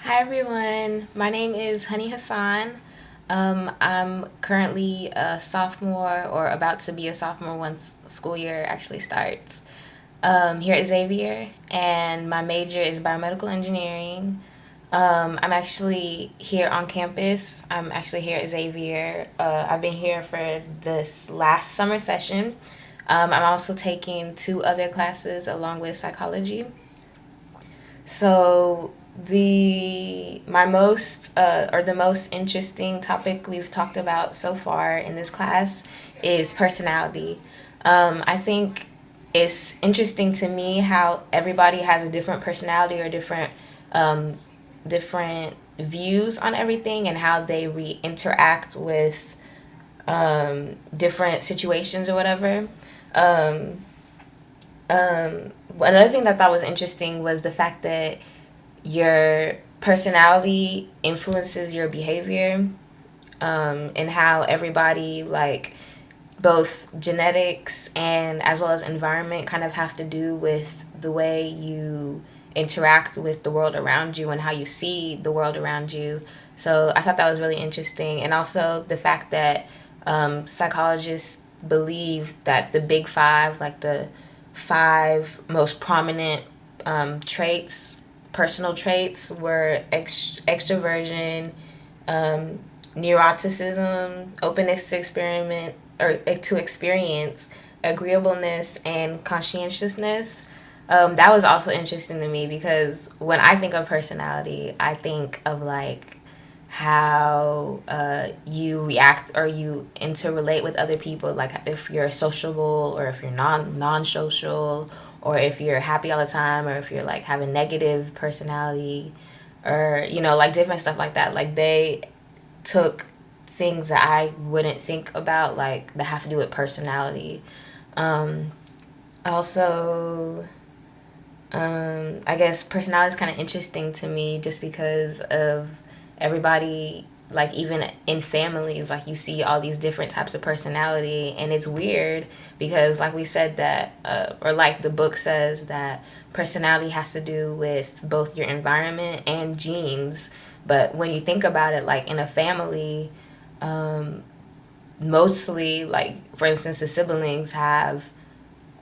Hi everyone, my name is Honey Hassan. I'm currently a sophomore or about to be a sophomore once school year actually starts here at Xavier, and my major is biomedical engineering. I'm actually here on campus. I'm actually here at Xavier. I've been here for this last summer session. I'm also taking two other classes along with psychology. So the most interesting topic we've talked about so far in this class is personality. I think it's interesting to me how everybody has a different personality or um, different views on everything and how they interact with different situations or whatever. Um, Another thing that I thought was interesting was the fact that your personality influences your behavior, and how everybody, like, both genetics and as well as environment kind of have to do with the way you interact with the world around you and how you see the world around you. So I thought that was really interesting. And also the fact that psychologists believe that the big five, like the five most prominent traits, personal traits, were extroversion, um, neuroticism, openness to experiment or to experience, agreeableness, and conscientiousness. That was also interesting to me because when I think of personality, I think of like how you react or you interrelate with other people, like if you're sociable or if you're non-social, or if you're happy all the time, or if you're like have a negative personality, or like different stuff like that. Like they took things that I wouldn't think about, like that have to do with personality. Um, Also, I guess personality is kind of interesting to me just because of everybody, like even in families, like you see all these different types of personality, and it's weird because, like we said, that, or like the book says, that personality has to do with both your environment and genes. But when you think about it, like in a family, um, mostly, like for instance, the siblings have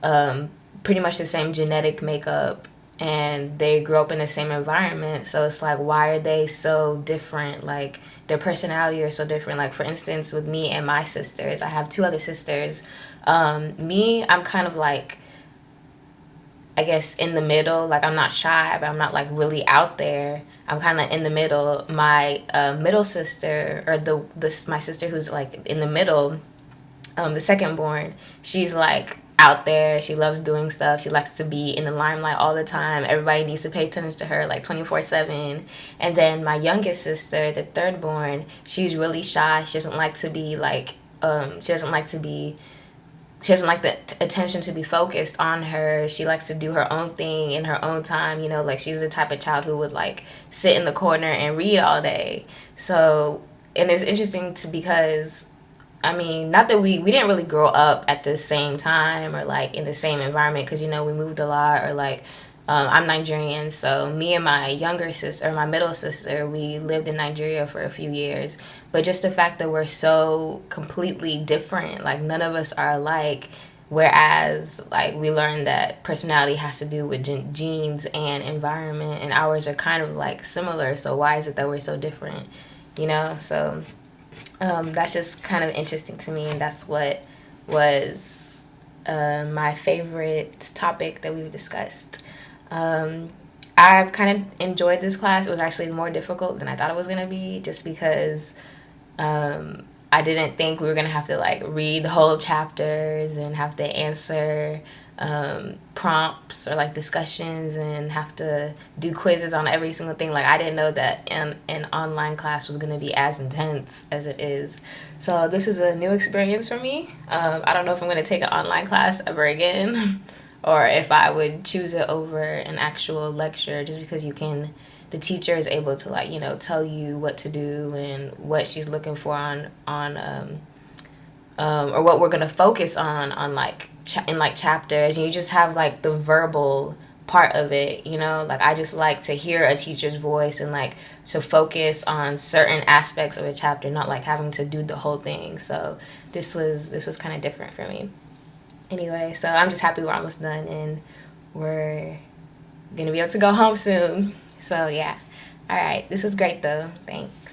um, pretty much the same genetic makeup and they grew up in the same environment. So it's like, why are they so different? Like, their personality are so different. Like, for instance, with me and my sisters, I have two other sisters. Me, I'm kind of like, I guess, in the middle. Like, I'm not shy, but I'm not like really out there. I'm kind of in the middle. My middle sister, or my sister who's like in the middle, the second born, she's like out there. She loves doing stuff. She likes to be in the limelight all the time. Everybody needs to pay attention to her like 24/7. And then my youngest sister, the third born, she's really shy. She doesn't like to be like, she doesn't like the attention to be focused on her. She likes to do her own thing in her own time. Like she's the type of child who would like sit in the corner and read all day. So, and it's interesting to because, I mean, not that we didn't really grow up at the same time or like in the same environment, because we moved a lot, or like, I'm Nigerian, so me and my younger sister, or my middle sister, we lived in Nigeria for a few years. But just the fact that we're so completely different, like none of us are alike. Whereas, like, we learned that personality has to do with genes and environment, and ours are kind of like similar. So why is it that we're so different? So that's just kind of interesting to me, and that's what was my favorite topic that we've discussed. Um, I've kind of enjoyed this class. It was actually more difficult than I thought it was going to be, just because I didn't think we were gonna have to like read the whole chapters and have to answer prompts or like discussions and have to do quizzes on every single thing. Like I didn't know that an online class was gonna be as intense as it is. So this is a new experience for me. I don't know if I'm gonna take an online class ever again, or if I would choose it over an actual lecture, just because the teacher is able to, like, tell you what to do and what she's looking for or what we're gonna focus on like in like chapters, and you just have like the verbal part of it, you know? Like, I just like to hear a teacher's voice and, like, to focus on certain aspects of a chapter, not, like, having to do the whole thing. So this was kind of different for me. Anyway, so I'm just happy we're almost done and we're gonna be able to go home soon. So, yeah. All right. This was great, though. Thanks.